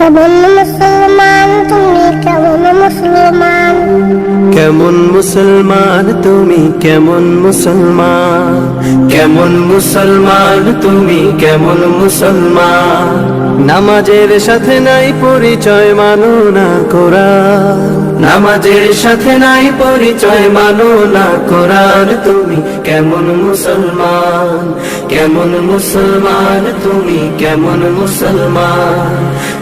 কেমন মুসলমান তুমি, কেমন মুসলমান? কেমন মুসলমান তুমি, কেমন মুসলমান? কেমন মুসলমান তুমি, কেমন মুসলমান? নামাজের সাথে নাই পরিচয়, মানো না কোরআন। নামাজের সাথে নাই পরিচয়, মানো না কোরআন। তুমি কেমন মুসলমান? কেমন মুসলমান তুমি, কেমন মুসলমান?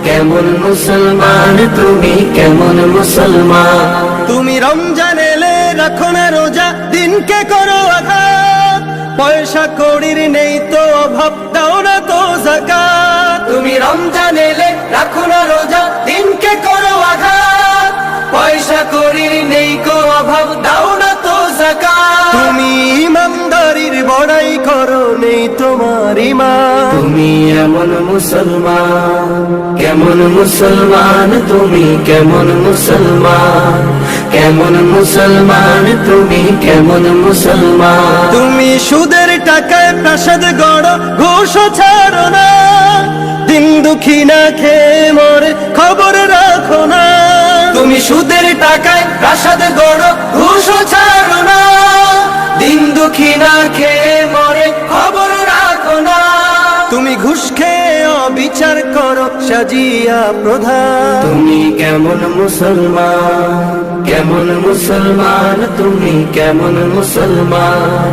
কেমন মুসলমান তুমি, কেমন মুসলমান? তুমি রমজান এলে রাখো না রোজা, দিনকে করো আঘাত। পয়সা কড়ির নেই তো অভাব, দাও না তো যাকাত। তুমি রমজান এলে রাখো না রোজা, দিনকে করো আঘাত। পয়সা কড়ির নেই কো অভাব, দাও না তো যাকাত। তুমি ইমানদারির বড়াই করো, নেই তোমার ঈমান। তুমি এমন মুসলমান, কেমন মুসলমান তুমি, কেমন মুসলমান? কেমন মুসলমান তুমি, কেমন মুসলমান? তুমি সুদের টাকায় প্রাসাদ গড়ো, ঘুষ ছাড়ো না। দিন দুঃখী না খেয়ে মরে, খবর রাখো না। তুমি সুদের টাকায় প্রাসাদ গড়ো, ঘুষ ছাড়ো না। দিন দুঃখী না খেয়ে মরে, খবর রাখো না। তুমি ঘুষ খেয়ে অবিচার করো, সাজিয়া প্রধান। তুমি কেমন মুসলমান? কেমন মুসলমান তুমি, কেমন মুসলমান?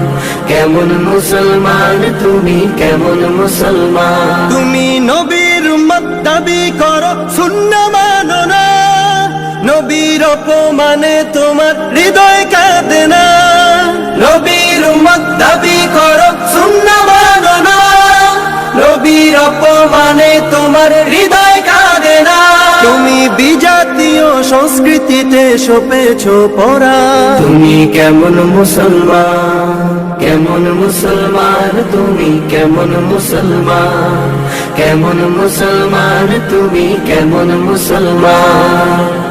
কেমন মুসলমান তুমি, কেমন মুসলমান? তুমি নবীর উম্মত দাবি করো, সুন্নাহ মানো না। নবীর অপমানে তোমার হৃদয় কাঁদে না। নবীর উম্মত দাবি করো, সুন্নাহ মানো না। নবীর অপমানে তোমার হৃদয় কাঁদে না। তুমি বিজাতীয় সংস্কৃতিতে সপেছো পড়া। তুমি কেমন মুসলমান? কেমন মুসলমান তুমি, কেমন মুসলমান? কেমন মুসলমান তুমি, কেমন মুসলমান?